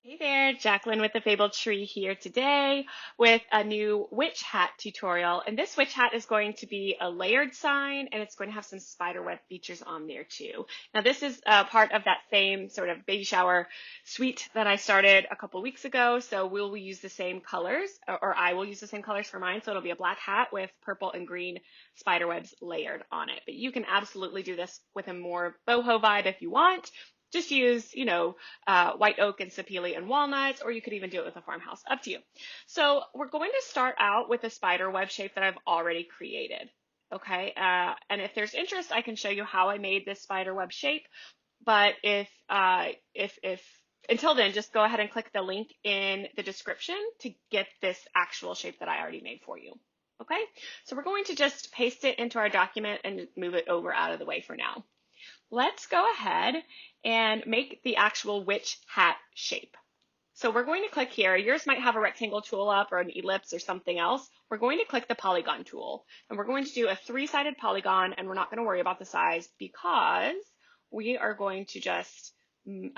Hey there, Jacqueline with the Fabled Tree here today with a new witch hat tutorial. And this witch hat is going to be a layered sign and it's going to have some spiderweb features on there too. Now this is part of that same sort of baby shower suite that I started a couple weeks ago. So we'll use the same colors, or I will use the same colors for mine. So it'll be a black hat with purple and green spiderwebs layered on it. But you can absolutely do this with a more boho vibe if you want. Just use, white oak and sapele and walnuts, or you could even do it with a farmhouse, up to you. So we're going to start out with a spider web shape that I've already created. Okay, and if there's interest, I can show you how I made this spider web shape. But if until then, just go ahead and click the link in the description to get this actual shape that I already made for you. Okay, so we're going to just paste it into our document and move it over out of the way for now. Let's go ahead and make the actual witch hat shape. So we're going to click here. Yours might have a rectangle tool up or an ellipse or something else. We're going to click the polygon tool and we're going to do a three-sided polygon, and we're not going to worry about the size because we are going to just move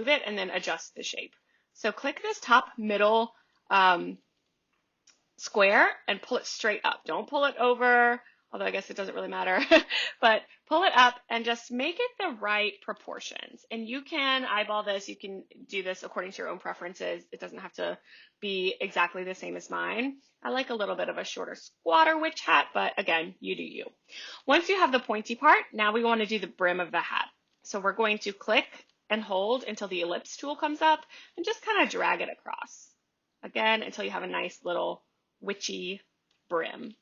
it and then adjust the shape. So click this top middle square and pull it straight up. Don't pull it over, although I guess it doesn't really matter, but pull it up and just make it the right proportions. And you can eyeball this, you can do this according to your own preferences. It doesn't have to be exactly the same as mine. I like a little bit of a shorter squatter witch hat, but again, you do you. Once you have the pointy part, now we want to do the brim of the hat. So we're going to click and hold until the ellipse tool comes up and just kind of drag it across. Again, until you have a nice little witchy brim.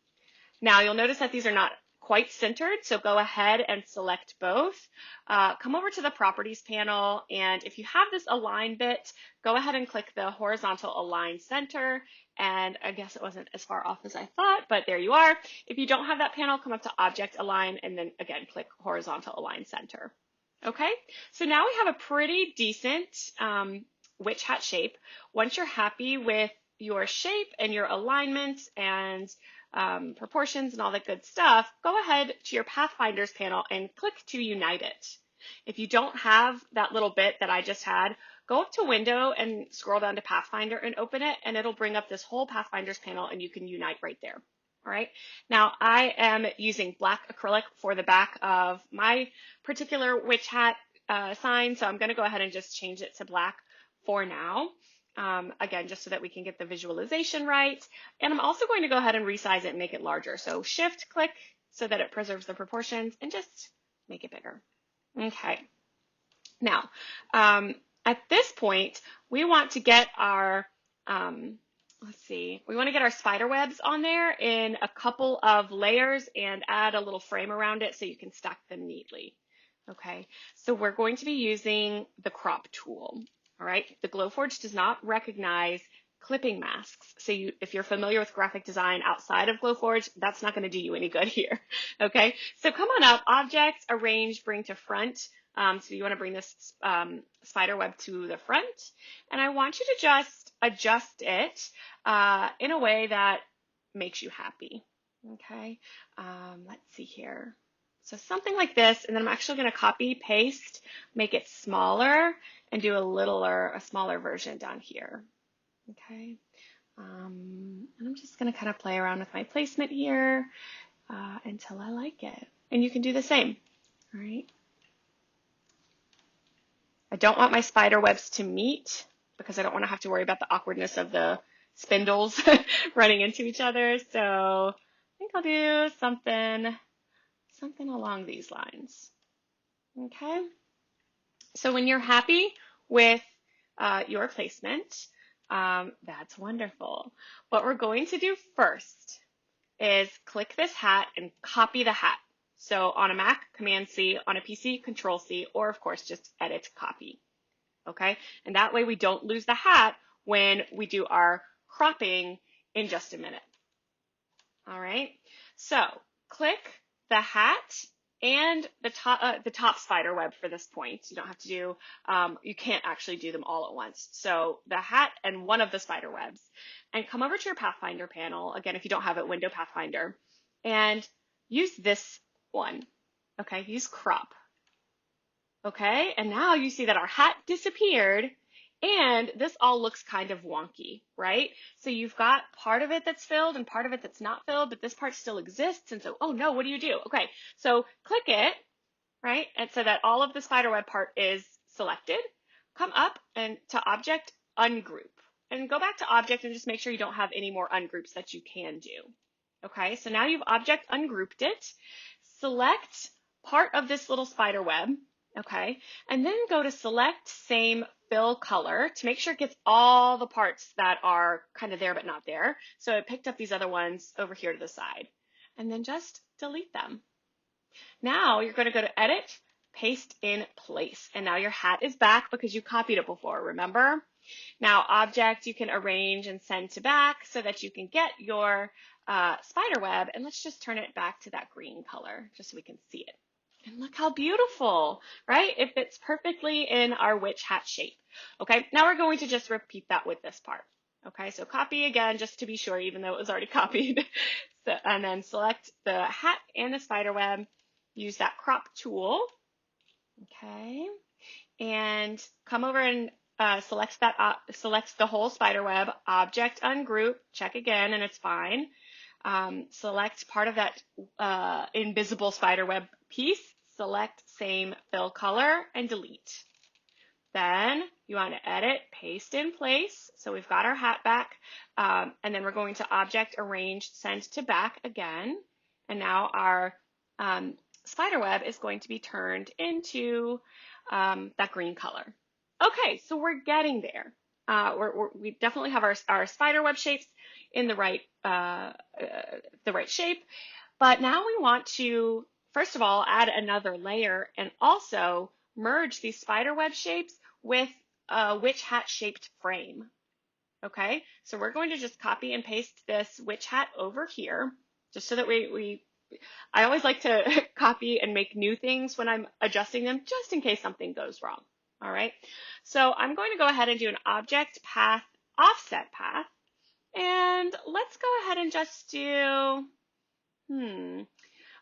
Now you'll notice that these are not quite centered, so go ahead and select both. Come over to the properties panel, and if you have this align bit, go ahead and click the horizontal align center. And I guess it wasn't as far off as I thought, but there you are. If you don't have that panel, come up to object align and then again click horizontal align center. Okay, so now we have a pretty decent witch hat shape. Once you're happy with your shape and your alignment and proportions and all that good stuff, go ahead to your Pathfinders panel and click to unite it. If you don't have that little bit that I just had, go up to Window and scroll down to Pathfinder and open it, and it'll bring up this whole Pathfinders panel and you can unite right there. All right, now I am using black acrylic for the back of my particular witch hat sign, so I'm going to go ahead and just change it to black for now. Again, just so that we can get the visualization right. And I'm also going to go ahead and resize it and make it larger. So shift click so that it preserves the proportions and just make it bigger. Okay. Now, at this point, we want to get our, we want to get our spider webs on there in a couple of layers and add a little frame around it so you can stack them neatly. Okay. So we're going to be using the crop tool. All right, the Glowforge does not recognize clipping masks. So if you're familiar with graphic design outside of Glowforge, that's not going to do you any good here. Okay, so come on up, object, arrange, bring to front. So you want to bring this spider web to the front. And I want you to just adjust it in a way that makes you happy. Okay, let's see here. So something like this, and then I'm actually going to copy, paste, make it smaller, and do a smaller version down here. Okay, and I'm just going to kind of play around with my placement here until I like it. And you can do the same. All right. I don't want my spider webs to meet because I don't want to have to worry about the awkwardness of the spindles running into each other. So I think I'll do something along these lines. Okay, so when you're happy with your placement, that's wonderful. What we're going to do first is click this hat and copy the hat. So on a Mac, Command C, on a PC, Control C, or of course just edit copy. Okay, and that way we don't lose the hat when we do our cropping in just a minute. All right, so click the hat and the top spider web for this point. You don't have to do, you can't actually do them all at once. So the hat and one of the spider webs, and come over to your Pathfinder panel. Again, if you don't have it, Window Pathfinder, and use this one. Okay, use crop. Okay, and now you see that our hat disappeared And this all looks kind of wonky, right? So you've got part of it that's filled and part of it that's not filled, but this part still exists. And so, oh no, what do you do? Okay, so click it, right? And so that all of the spiderweb part is selected. Come up and to Object, Ungroup. And go back to Object and just make sure you don't have any more ungroups that you can do. Okay, so now you've Object Ungrouped it. Select part of this little spider web, okay, and then go to Select Same Fill Color to make sure it gets all the parts that are kind of there but not there. So it picked up these other ones over here to the side. And then just delete them. Now you're going to go to Edit, Paste in Place. And now your hat is back because you copied it before, remember? Now Object you can arrange and send to back so that you can get your spider web, and let's just turn it back to that green color just so we can see it. And look how beautiful, right? It fits perfectly in our witch hat shape. Okay, now we're going to just repeat that with this part. Okay, so copy again just to be sure, even though it was already copied. So, and then select the hat and the spider web, use that crop tool, okay, and come over and select the whole spider web, Object Ungroup, check again, and it's fine. Select part of that invisible spider web piece, select Same Fill Color, and delete. Then you want to edit, paste in place. So we've got our hat back, and then we're going to Object, Arrange, Send to Back again. And now our spider web is going to be turned into that green color. Okay, so we're getting there. We definitely have our spider web shapes in the right shape, but now we want to, first of all, add another layer and also merge these spider web shapes with a witch hat shaped frame. Okay, so we're going to just copy and paste this witch hat over here, just so that I always like to copy and make new things when I'm adjusting them, just in case something goes wrong. All right, so I'm going to go ahead and do an Object Path, Offset Path, and let's go ahead and just do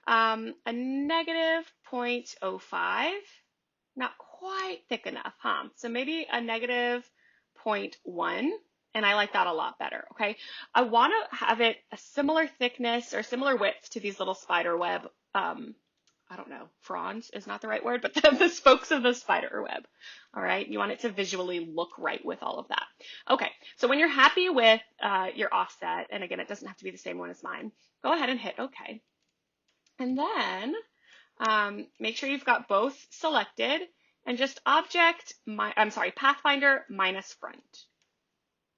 a negative 0.05. Not quite thick enough, huh? So maybe a negative 0.1, and I like that a lot better, okay? I want to have it a similar thickness or similar width to these little spider web, I don't know, fronds is not the right word, but the spokes of the spider web, all right? You want it to visually look right with all of that. Okay, so when you're happy with your offset, and again, it doesn't have to be the same one as mine, go ahead and hit OK. And then make sure you've got both selected and just Pathfinder minus front.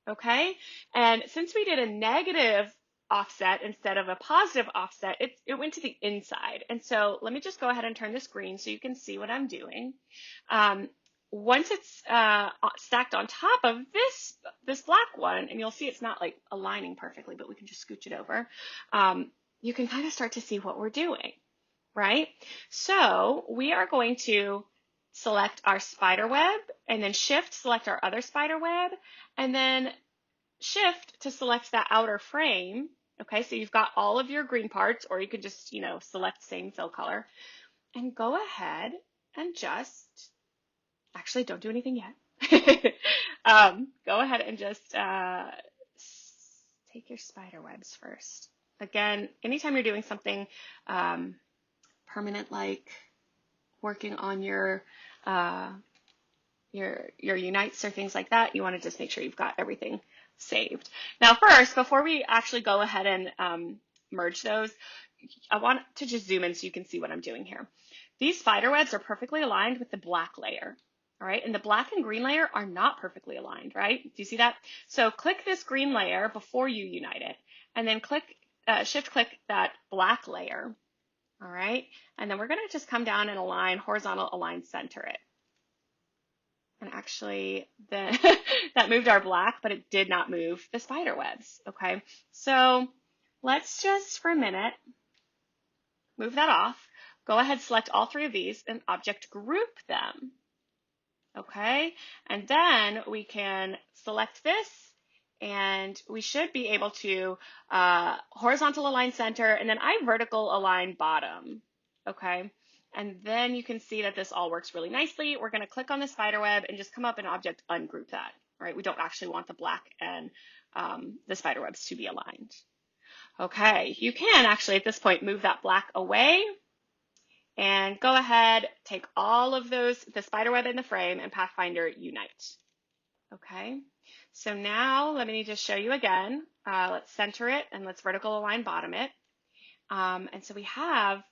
Okay, and since we did a negative offset instead of a positive offset, it went to the inside. And so let me just go ahead and turn this green so you can see what I'm doing. Once it's stacked on top of this black one, and you'll see it's not like aligning perfectly, but we can just scooch it over, you can kind of start to see what we're doing, right? So we are going to select our spider web and then Shift, select our other spider web, and then Shift to select that outer frame. Okay, so you've got all of your green parts, or you could just, select Same Fill Color, and go ahead and just, actually don't do anything yet. Go ahead and just take your spider webs first. Again, anytime you're doing something permanent, like working on your unites or things like that, you want to just make sure you've got everything saved. Now first, before we actually go ahead and merge those, I want to just zoom in so you can see what I'm doing here. These spider webs are perfectly aligned with the black layer, all right? And the black and green layer are not perfectly aligned, right? Do you see that? So click this green layer before you unite it, and then shift click that black layer, all right? And then we're gonna just come down and align, horizontal align center it. And actually, that moved our black, but it did not move the spider webs, okay? So let's just, for a minute, move that off. Go ahead, select all three of these and Object Group them, okay? And then we can select this, and we should be able to horizontal align center, and then I vertical align bottom, okay? And then you can see that this all works really nicely. We're going to click on the spider web and just come up and object ungroup that, right? We don't actually want the black and the spider webs to be aligned. Okay, you can actually at this point move that black away and go ahead, take all of those, the spider web in the frame and Pathfinder unite. Okay, so now let me just show you again. Let's center it and let's vertical align bottom it. And so we have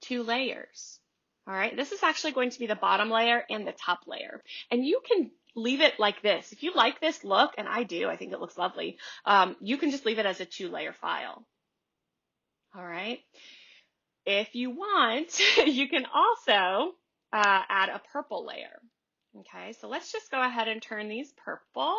2 layers. All right, this is actually going to be the bottom layer and the top layer. And you can leave it like this. If you like this look, and I do, I think it looks lovely, you can just leave it as a 2-layer file. All right. If you want, you can also add a purple layer. Okay, so let's just go ahead and turn these purple.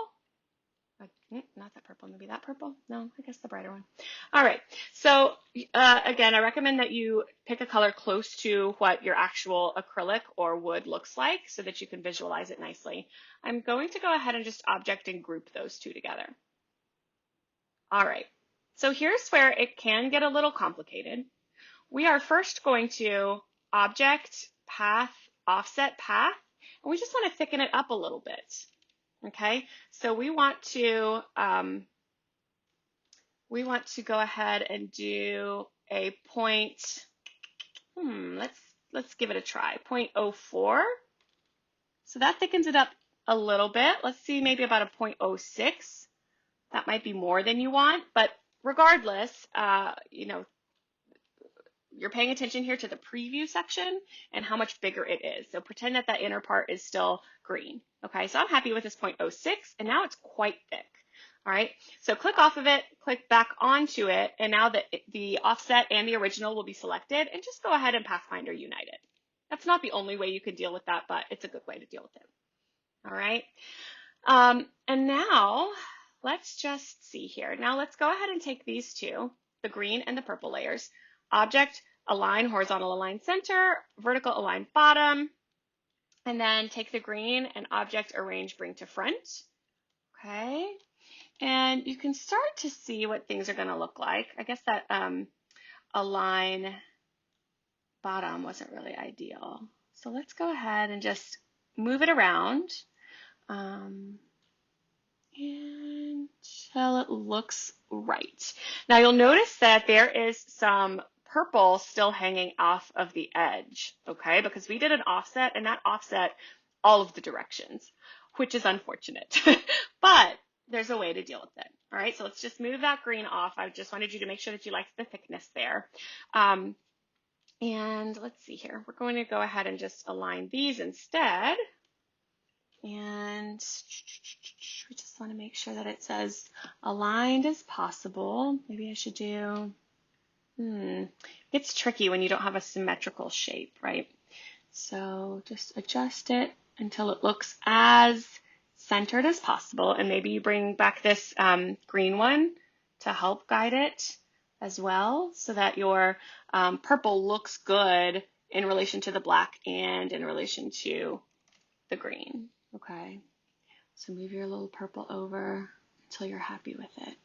Not that purple, maybe that purple. No, I guess the brighter one. All right, so again, I recommend that you pick a color close to what your actual acrylic or wood looks like so that you can visualize it nicely. I'm going to go ahead and just object and group those 2 together. All right, so here's where it can get a little complicated. We are first going to object path, offset path, and we just want to thicken it up a little bit. Okay, so we want to go ahead and do a point. Let's give it a try. 0.04. So that thickens it up a little bit. Let's see, maybe about a 0.06. That might be more than you want, but regardless, you know, you're paying attention here to the preview section and how much bigger it is. So pretend that that inner part is still green. Okay, so I'm happy with this 0.06, and now it's quite thick. All right, so click off of it, click back onto it, and now the offset and the original will be selected, and just go ahead and Pathfinder unite it. That's not the only way you could deal with that, but it's a good way to deal with it. All right, and now let's just see here. Now let's go ahead and take these 2, the green and the purple layers, object, align, horizontal align center, vertical align bottom, and then take the green and object, arrange, bring to front. Okay, and you can start to see what things are going to look like. I guess that align bottom wasn't really ideal. So let's go ahead and just move it around until it looks right. Now you'll notice that there is some purple still hanging off of the edge, okay, because we did an offset and that offset all of the directions, which is unfortunate, but there's a way to deal with it. All right, so let's just move that green off. I just wanted you to make sure that you liked the thickness there. And let's see here. We're going to go ahead and just align these instead. And we just want to make sure that it says aligned as possible. Maybe I should do, it's tricky when you don't have a symmetrical shape, right? So just adjust it until it looks as centered as possible. And maybe you bring back this green one to help guide it as well so that your purple looks good in relation to the black and in relation to the green. Okay, so move your little purple over until you're happy with it.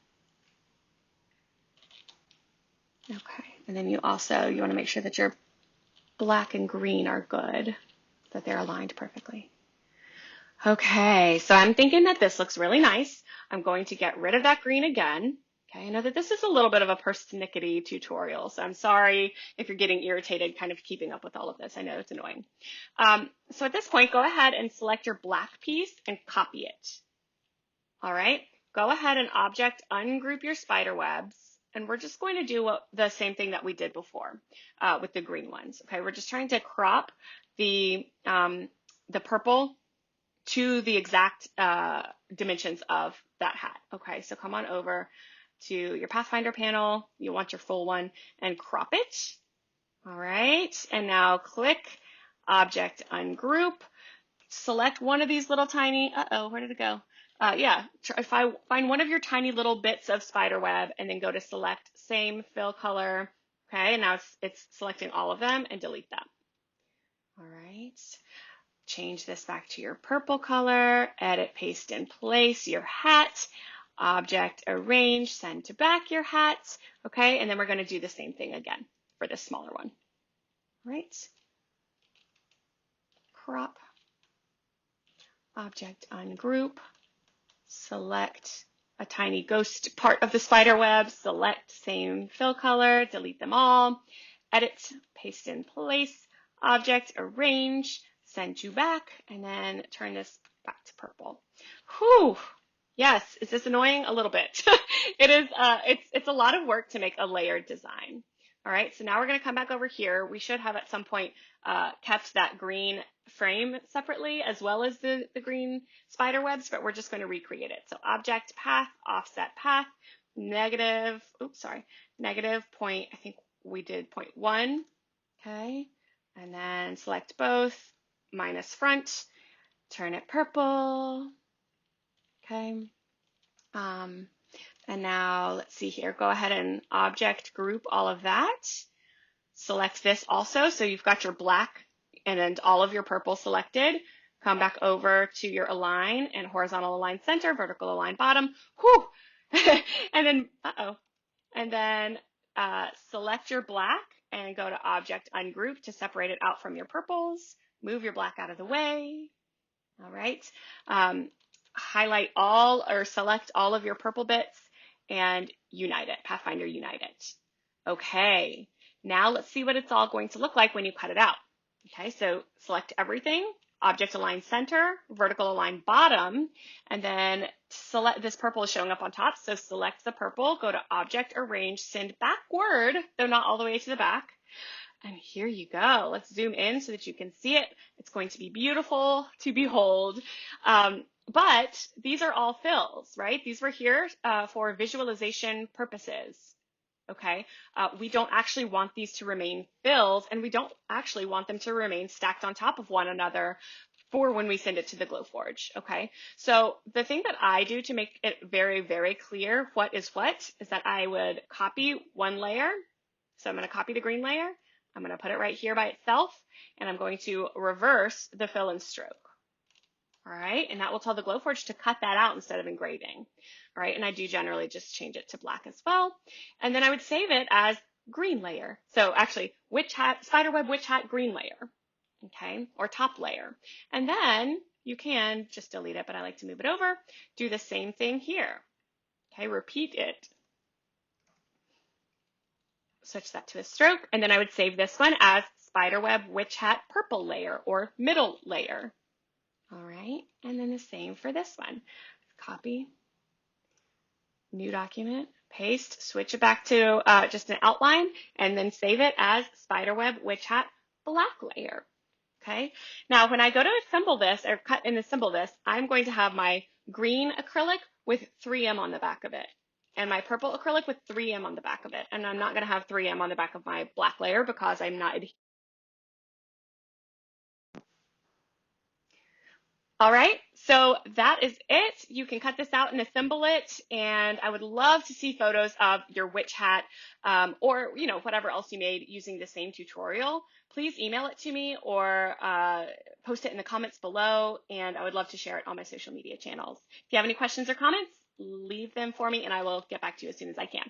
Okay, and then you want to make sure that your black and green are good, that they're aligned perfectly. Okay, so I'm thinking that this looks really nice. I'm going to get rid of that green again. Okay, I know that this is a little bit of a persnickety tutorial, so I'm sorry if you're getting irritated kind of keeping up with all of this. I know it's annoying. So at this point, go ahead and select your black piece and copy it. All right, go ahead and object ungroup your spider webs, and we're just going to do the same thing that we did before with the green ones. Okay, we're just trying to crop the purple to the exact dimensions of that hat. Okay, so come on over to your Pathfinder panel, you want your full one, and crop it. All right, and now click Object Ungroup, select one of these little tiny, where did it go? Find one of your tiny little bits of spider web and then go to select same fill color. Okay, and now it's selecting all of them and delete them. All right, change this back to your purple color, edit, paste in place your hat. Object, arrange, send to back your hats, okay? And then we're going to do the same thing again for this smaller one. right? Crop, object ungroup, select a tiny ghost part of the spider web, select same fill color, delete them all, edit, paste in place, object, arrange, send to back, and then turn this back to purple. Whew. Yes, is this annoying? A little bit. It is, it's a lot of work to make a layered design. All right, so now we're gonna come back over here. We should have at some point kept that green frame separately as well as the green spider webs, but we're just going to recreate it. So object path, offset path, negative point, I think we did 0.1, okay? And then select both, minus front, turn it purple, okay? And now let's see here, go ahead and object group all of that. Select this also, so you've got your black and then all of your purple selected. Come back over to your align and horizontal align center, vertical align bottom. Whew! And then, and then select your black and go to object ungroup to separate it out from your purples. Move your black out of the way. All right. Highlight all or select all of your purple bits and unite it, Pathfinder unite it. Okay. Now let's see what it's all going to look like when you cut it out. Okay, so select everything, object align center, vertical align bottom, and then select, this purple is showing up on top, so select the purple, go to object arrange, send backward, though not all the way to the back. And here you go. Let's zoom in so that you can see it. It's going to be beautiful to behold. But these are all fills, right? These were here for visualization purposes. Okay, we don't actually want these to remain fills, and we don't actually want them to remain stacked on top of one another for when we send it to the Glowforge. Okay, so the thing that I do to make it very, very clear what is that I would copy one layer. So I'm going to copy the green layer. I'm going to put it right here by itself, and I'm going to reverse the fill and stroke. All right, and that will tell the Glowforge to cut that out instead of engraving. All right, and I do generally just change it to black as well. And then I would save it as green layer. So actually, Witch Hat, Spiderweb Witch Hat green layer, okay, or top layer. And then you can just delete it, but I like to move it over. Do the same thing here. Okay, repeat it. Switch that to a stroke, and then I would save this one as Spiderweb Witch Hat purple layer or middle layer. All right, and then the same for this one. Copy, new document, paste, switch it back to just an outline, and then save it as Spiderweb Witch Hat black layer. Okay, now when I go to assemble this or cut and assemble this, I'm going to have my green acrylic with 3M on the back of it, and my purple acrylic with 3M on the back of it. And I'm not going to have 3M on the back of my black layer because I'm not adhering. All right, so that is it. You can cut this out and assemble it, and I would love to see photos of your witch hat or whatever else you made using the same tutorial. Please email it to me or post it in the comments below, and I would love to share it on my social media channels. If you have any questions or comments, leave them for me, and I will get back to you as soon as I can.